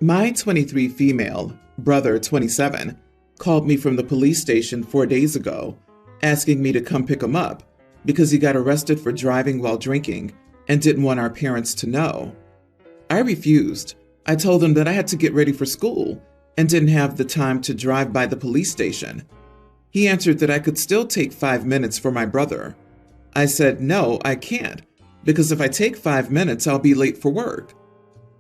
My 23 female, brother 27, called me from the police station 4 days ago, asking me to come pick him up because he got arrested for driving while drinking and didn't want our parents to know. I refused. I told him that I had to get ready for school and didn't have the time to drive by the police station. He answered that I could still take 5 minutes for my brother. I said, no, I can't, because if I take 5 minutes, I'll be late for work.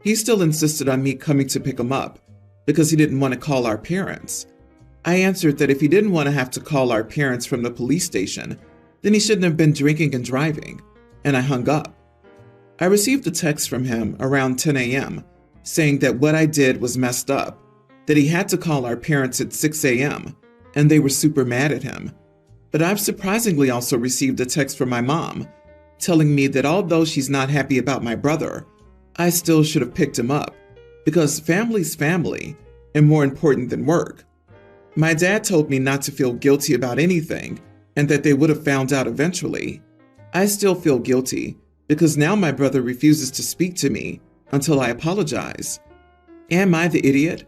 He still insisted on me coming to pick him up because he didn't want to call our parents. I answered that if he didn't want to have to call our parents from the police station, then he shouldn't have been drinking and driving, and I hung up. I received a text from him around 10 a.m. saying that what I did was messed up, that he had to call our parents at 6 a.m., and they were super mad at him. But I've surprisingly also received a text from my mom telling me that although she's not happy about my brother, I still should have picked him up because family's family and more important than work. My dad told me not to feel guilty about anything and that they would have found out eventually. I still feel guilty because now my brother refuses to speak to me until I apologize. Am I the idiot?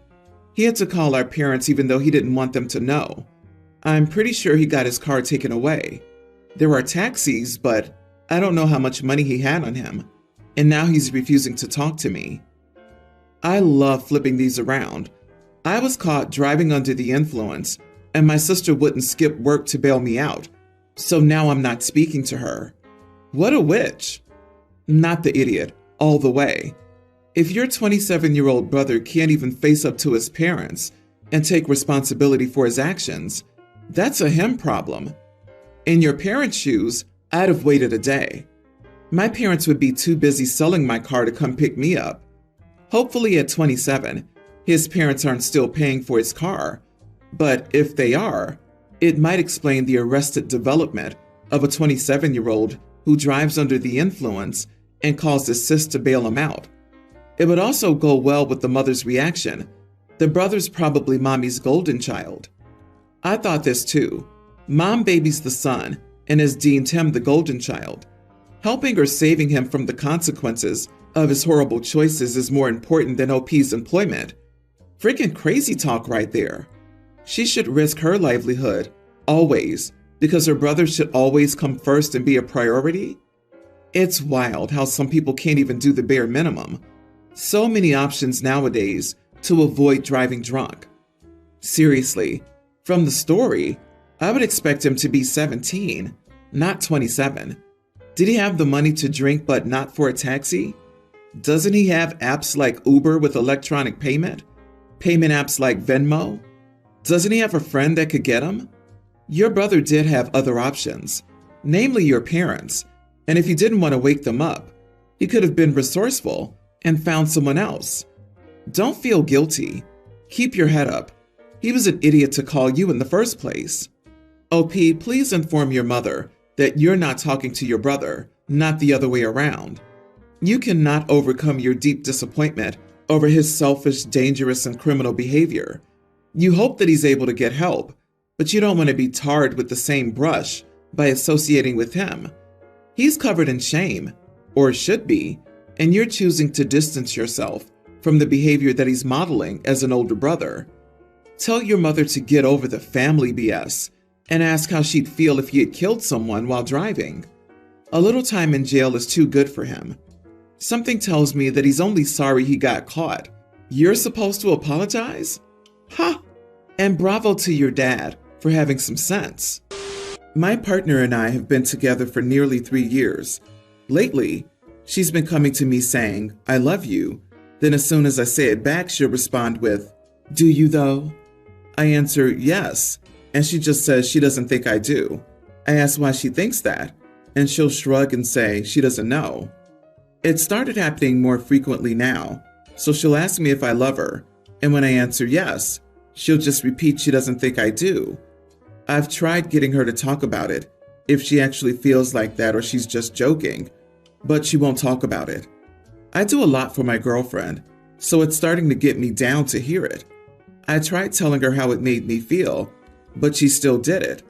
He had to call our parents even though he didn't want them to know. I'm pretty sure he got his car taken away. There are taxis, but I don't know how much money he had on him. And now he's refusing to talk to me. I love flipping these around. I was caught driving under the influence, and my sister wouldn't skip work to bail me out. So now I'm not speaking to her. What a witch. Not the idiot, all the way. If your 27-year-old brother can't even face up to his parents and take responsibility for his actions, that's a him problem. In your parents' shoes, I'd have waited a day. My parents would be too busy selling my car to come pick me up. Hopefully at 27, his parents aren't still paying for his car. But if they are, it might explain the arrested development of a 27-year-old who drives under the influence and calls his sis to bail him out. It would also go well with the mother's reaction. The brother's probably mommy's golden child. I thought this too. Mom babies the son and has deemed him the golden child. Helping or saving him from the consequences of his horrible choices is more important than OP's employment. Freaking crazy talk right there. She should risk her livelihood, always, because her brother should always come first and be a priority? It's wild how some people can't even do the bare minimum. So many options nowadays to avoid driving drunk. Seriously, from the story, I would expect him to be 17, not 27. Did he have the money to drink but not for a taxi? Doesn't he have apps like Uber with electronic payment? Payment apps like Venmo? Doesn't he have a friend that could get him? Your brother did have other options, namely your parents, and if he didn't want to wake them up, he could have been resourceful and found someone else. Don't feel guilty. Keep your head up. He was an idiot to call you in the first place. OP, please inform your mother that you're not talking to your brother, not the other way around. You cannot overcome your deep disappointment over his selfish, dangerous, and criminal behavior. You hope that he's able to get help, but you don't want to be tarred with the same brush by associating with him. He's covered in shame, or should be, and you're choosing to distance yourself from the behavior that he's modeling as an older brother. Tell your mother to get over the family BS and ask how she'd feel if he had killed someone while driving. A little time in jail is too good for him. Something tells me that he's only sorry he got caught. You're supposed to apologize? Ha! And bravo to your dad for having some sense. My partner and I have been together for nearly 3 years. Lately, she's been coming to me saying, "I love you." Then as soon as I say it back, she'll respond with, "Do you though?" I answer, "Yes," and she just says she doesn't think I do. I ask why she thinks that, and she'll shrug and say she doesn't know. It started happening more frequently now, so she'll ask me if I love her, and when I answer yes, she'll just repeat she doesn't think I do. I've tried getting her to talk about it, if she actually feels like that or she's just joking, but she won't talk about it. I do a lot for my girlfriend, so it's starting to get me down to hear it. I tried telling her how it made me feel, but she still did it.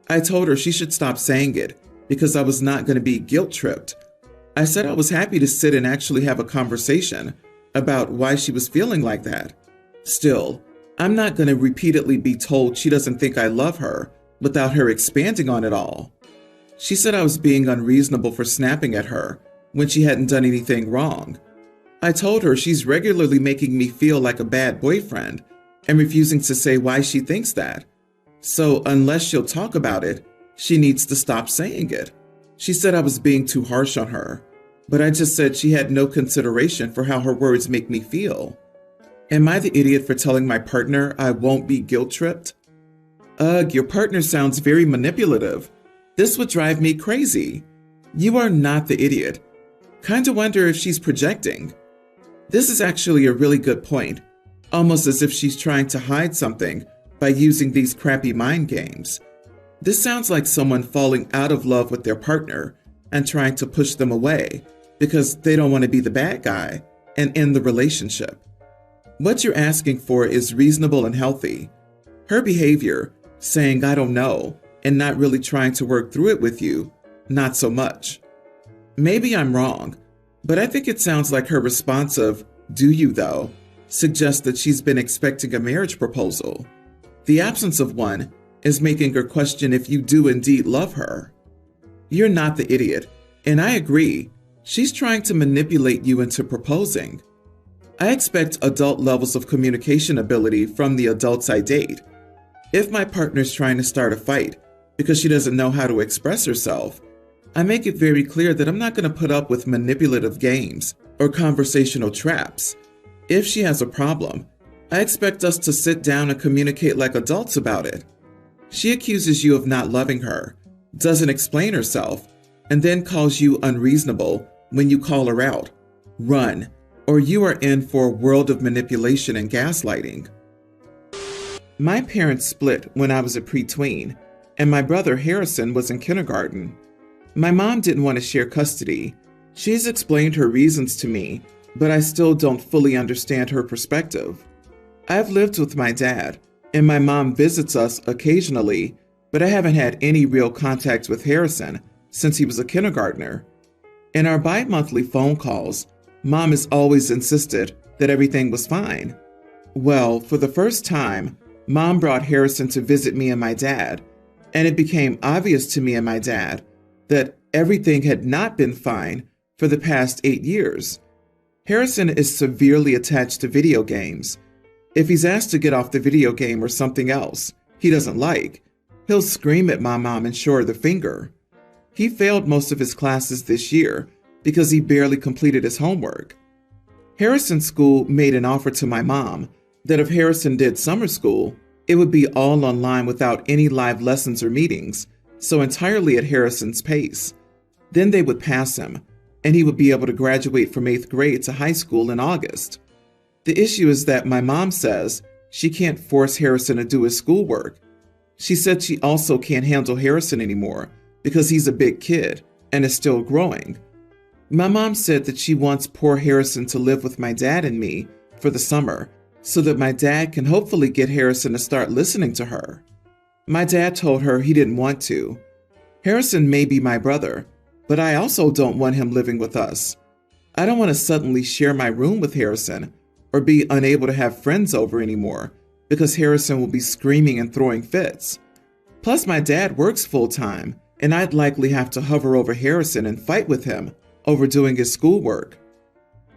I told her she should stop saying it because I was not going to be guilt-tripped. I said I was happy to sit and actually have a conversation, about why she was feeling like that. Still, I'm not going to repeatedly be told she doesn't think I love her without her expanding on it all. She said I was being unreasonable for snapping at her when she hadn't done anything wrong. I told her she's regularly making me feel like a bad boyfriend and refusing to say why she thinks that. So unless she'll talk about it, she needs to stop saying it. She said I was being too harsh on her, but I just said she had no consideration for how her words make me feel. Am I the idiot for telling my partner I won't be guilt-tripped? Ugh, your partner sounds very manipulative. This would drive me crazy. You are not the idiot. Kinda wonder if she's projecting. This is actually a really good point, almost as if she's trying to hide something by using these crappy mind games. This sounds like someone falling out of love with their partner and trying to push them away because they don't want to be the bad guy and end the relationship. What you're asking for is reasonable and healthy. Her behavior, saying I don't know, and not really trying to work through it with you, not so much. Maybe I'm wrong, but I think it sounds like her response of, "Do you though?" suggests that she's been expecting a marriage proposal. The absence of one is making her question if you do indeed love her. You're not the idiot, and I agree, she's trying to manipulate you into proposing. I expect adult levels of communication ability from the adults I date. If my partner's trying to start a fight because she doesn't know how to express herself, I make it very clear that I'm not going to put up with manipulative games or conversational traps. If she has a problem, I expect us to sit down and communicate like adults about it. She accuses you of not loving her, doesn't explain herself, and then calls you unreasonable when you call her out. Run, or you are in for a world of manipulation and gaslighting. My parents split when I was a preteen, and my brother Harrison was in kindergarten. My mom didn't want to share custody. She's explained her reasons to me, but I still don't fully understand her perspective. I've lived with my dad, and my mom visits us occasionally, but I haven't had any real contact with Harrison since he was a kindergartner. In our bi-monthly phone calls, Mom has always insisted that everything was fine. Well, for the first time, Mom brought Harrison to visit me and my dad, and it became obvious to me and my dad that everything had not been fine for the past 8 years. Harrison is severely attached to video games. If he's asked to get off the video game or something else he doesn't like, he'll scream at my mom and show her the finger. He failed most of his classes this year because he barely completed his homework. Harrison's school made an offer to my mom that if Harrison did summer school, it would be all online without any live lessons or meetings, so entirely at Harrison's pace. Then they would pass him, and he would be able to graduate from 8th grade to high school in August. The issue is that my mom says she can't force Harrison to do his schoolwork. She said she also can't handle Harrison anymore because he's a big kid and is still growing. My mom said that she wants poor Harrison to live with my dad and me for the summer so that my dad can hopefully get Harrison to start listening to her. My dad told her he didn't want to. Harrison may be my brother, but I also don't want him living with us. I don't want to suddenly share my room with Harrison or be unable to have friends over anymore because Harrison will be screaming and throwing fits. Plus, my dad works full-time, and I'd likely have to hover over Harrison and fight with him over doing his schoolwork.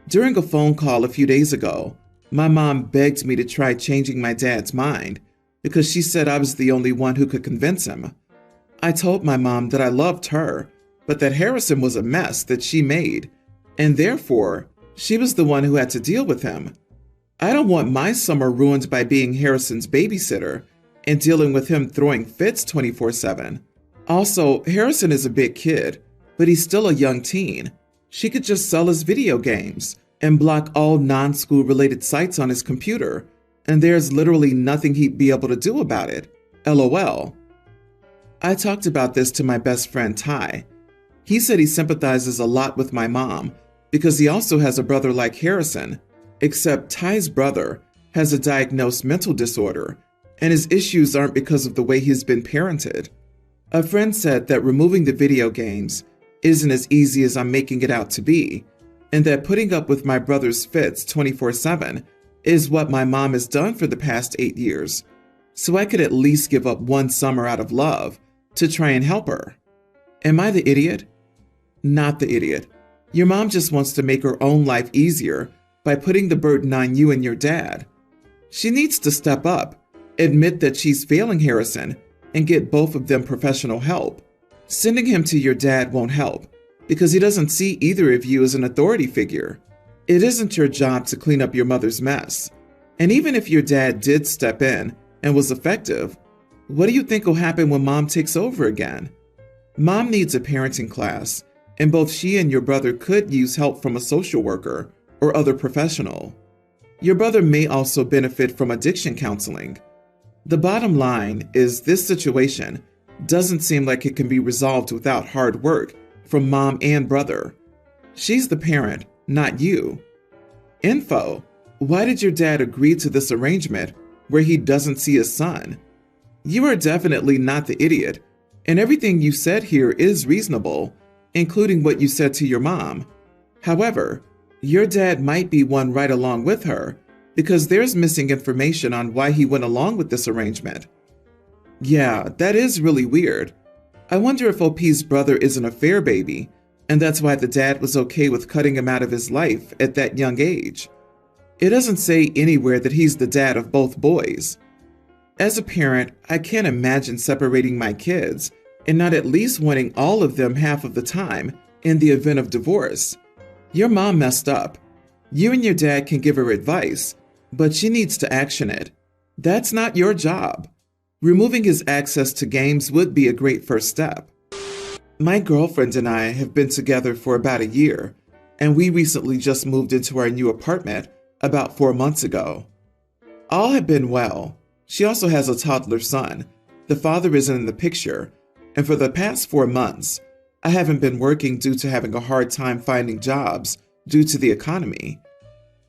During a phone call a few days ago, my mom begged me to try changing my dad's mind because she said I was the only one who could convince him. I told my mom that I loved her, but that Harrison was a mess that she made, and therefore, she was the one who had to deal with him. I don't want my summer ruined by being Harrison's babysitter and dealing with him throwing fits 24/7. Also, Harrison is a big kid, but he's still a young teen. She could just sell his video games and block all non-school related sites on his computer, and there's literally nothing he'd be able to do about it. LOL. I talked about this to my best friend Ty. He said he sympathizes a lot with my mom because he also has a brother like Harrison, except Ty's brother has a diagnosed mental disorder, and his issues aren't because of the way he's been parented. A friend said that removing the video games isn't as easy as I'm making it out to be, and that putting up with my brother's fits 24/7 is what my mom has done for the past 8 years, so I could at least give up one summer out of love to try and help her. Am I the idiot? Not the idiot. Your mom just wants to make her own life easier by putting the burden on you and your dad. She needs to step up, admit that she's failing Harrison, and get both of them professional help. Sending him to your dad won't help, because he doesn't see either of you as an authority figure. It isn't your job to clean up your mother's mess. And even if your dad did step in and was effective, what do you think will happen when mom takes over again? Mom needs a parenting class, and both she and your brother could use help from a social worker or other professional. Your brother may also benefit from addiction counseling. The bottom line is this situation doesn't seem like it can be resolved without hard work from mom and brother. She's the parent, not you. Info: why did your dad agree to this arrangement where he doesn't see his son? You are definitely not the idiot, and everything you said here is reasonable, including what you said to your mom. However, your dad might be one right along with her because there's missing information on why he went along with this arrangement. Yeah, that is really weird. I wonder if OP's brother is an affair baby, and that's why the dad was okay with cutting him out of his life at that young age. It doesn't say anywhere that he's the dad of both boys. As a parent, I can't imagine separating my kids and not at least wanting all of them half of the time in the event of divorce. Your mom messed up. You and your dad can give her advice, but she needs to action it. That's not your job. Removing his access to games would be a great first step. My girlfriend and I have been together for about a year, and we recently just moved into our new apartment about 4 months ago. All have been well. She also has a toddler son. The father isn't in the picture, and for the past 4 months, I haven't been working due to having a hard time finding jobs due to the economy.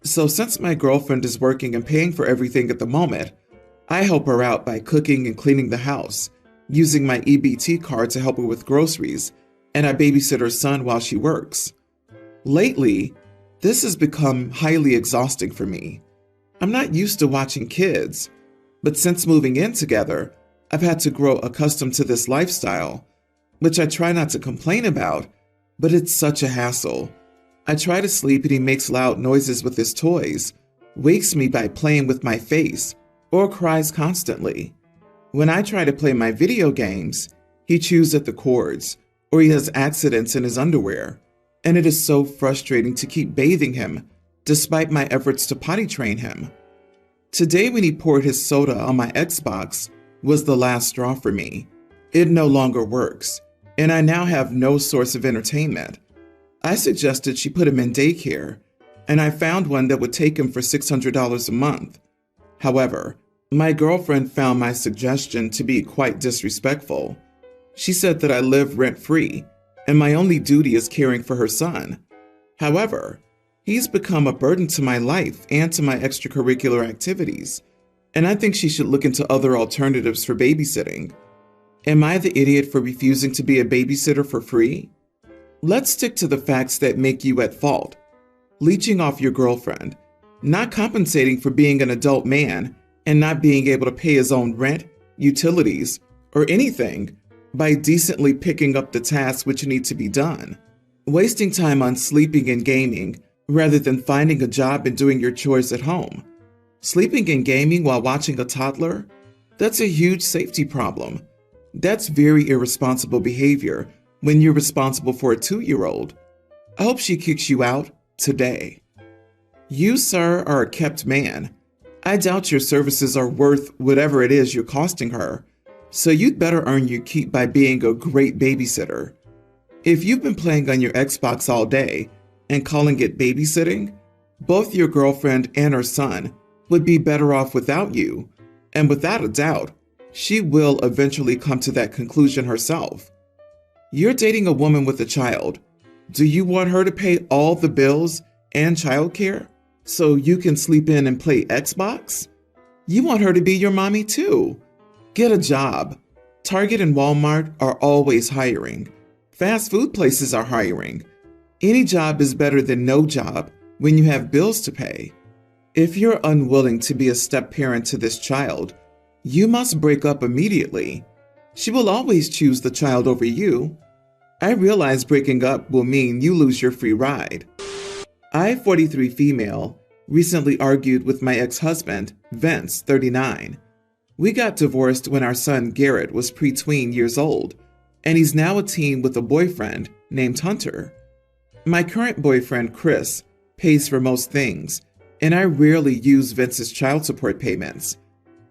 So since my girlfriend is working and paying for everything at the moment, I help her out by cooking and cleaning the house, using my EBT card to help her with groceries, and I babysit her son while she works. Lately, this has become highly exhausting for me. I'm not used to watching kids, but since moving in together, I've had to grow accustomed to this lifestyle, which I try not to complain about, but it's such a hassle. I try to sleep and he makes loud noises with his toys, wakes me by playing with my face, or cries constantly. When I try to play my video games, he chews at the cords, or he has accidents in his underwear, and it is so frustrating to keep bathing him, despite my efforts to potty train him. Today when he poured his soda on my Xbox was the last straw for me. It no longer works, and I now have no source of entertainment. I suggested she put him in daycare, and I found one that would take him for $600 a month. However, my girlfriend found my suggestion to be quite disrespectful. She said that I live rent-free, and my only duty is caring for her son. However, he's become a burden to my life and to my extracurricular activities, and I think she should look into other alternatives for babysitting. Am I the idiot for refusing to be a babysitter for free? Let's stick to the facts that make you at fault. Leeching off your girlfriend, not compensating for being an adult man, and not being able to pay his own rent, utilities, or anything by decently picking up the tasks which need to be done. Wasting time on sleeping and gaming rather than finding a job and doing your chores at home. Sleeping and gaming while watching a toddler? That's a huge safety problem. That's very irresponsible behavior when you're responsible for a 2-year-old. I hope she kicks you out today. You, sir, are a kept man. I doubt your services are worth whatever it is you're costing her, so you'd better earn your keep by being a great babysitter. If you've been playing on your Xbox all day and calling it babysitting, both your girlfriend and her son would be better off without you, and without a doubt, she will eventually come to that conclusion herself. You're dating a woman with a child. Do you want her to pay all the bills and childcare so you can sleep in and play Xbox? You want her to be your mommy too. Get a job. Target and Walmart are always hiring. Fast food places are hiring. Any job is better than no job when you have bills to pay. If you're unwilling to be a step-parent to this child, you must break up immediately. She will always choose the child over you. I realize breaking up will mean you lose your free ride. I, 43 female, recently argued with my ex-husband, Vince, 39. We got divorced when our son Garrett was pre-tween years old, and he's now a teen with a boyfriend named Hunter. My current boyfriend, Chris, pays for most things, and I rarely use Vince's child support payments.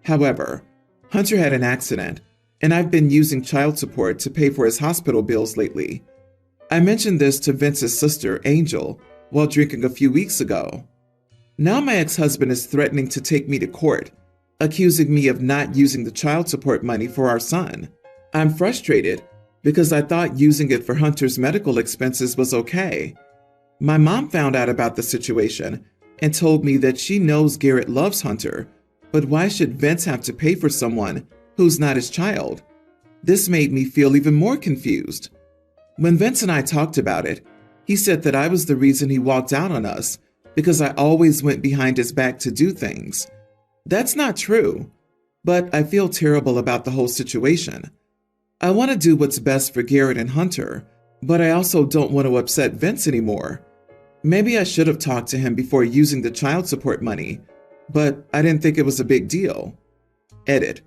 However, Hunter had an accident, and I've been using child support to pay for his hospital bills lately. I mentioned this to Vince's sister, Angel, while drinking a few weeks ago. Now my ex-husband is threatening to take me to court, accusing me of not using the child support money for our son. I'm frustrated because I thought using it for Hunter's medical expenses was okay. My mom found out about the situation and told me that she knows Garrett loves Hunter, but why should Vince have to pay for someone who's not his child? This made me feel even more confused. When Vince and I talked about it, he said that I was the reason he walked out on us because I always went behind his back to do things. That's not true, but I feel terrible about the whole situation. I want to do what's best for Garrett and Hunter, but I also don't want to upset Vince anymore. Maybe I should have talked to him before using the child support money, but I didn't think it was a big deal. Edit.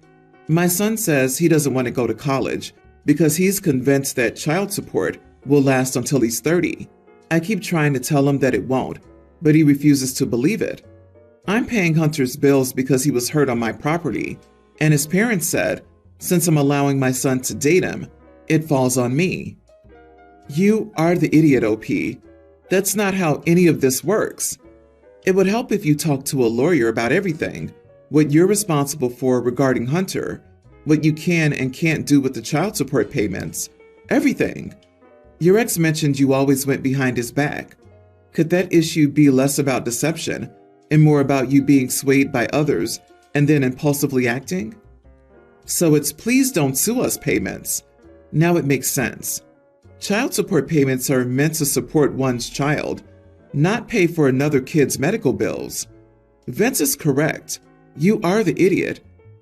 My son says he doesn't want to go to college because he's convinced that child support will last until he's 30. I keep trying to tell him that it won't, but he refuses to believe it. I'm paying Hunter's bills because he was hurt on my property, and his parents said, since I'm allowing my son to date him, it falls on me. You are the idiot, OP. That's not how any of this works. It would help if you talked to a lawyer about everything, what you're responsible for regarding Hunter, what you can and can't do with the child support payments, everything. Your ex mentioned you always went behind his back. Could that issue be less about deception and more about you being swayed by others and then impulsively acting? So it's please don't sue us payments. Now it makes sense. Child support payments are meant to support one's child, not pay for another kid's medical bills. Vince is correct. You are the idiot,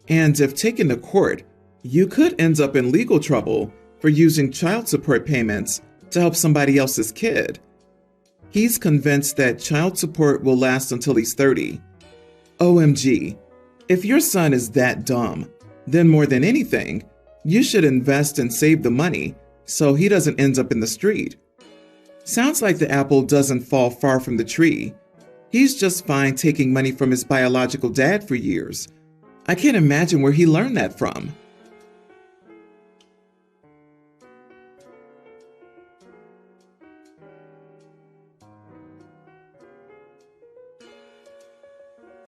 and if taken to court, you could end up in legal trouble for using child support payments to help somebody else's kid. He's convinced that child support will last until he's 30. OMG, if your son is that dumb, then more than anything, you should invest and save the money so he doesn't end up in the street. Sounds like the apple doesn't fall far from the tree. He's just fine taking money from his biological dad for years. I can't imagine where he learned that from.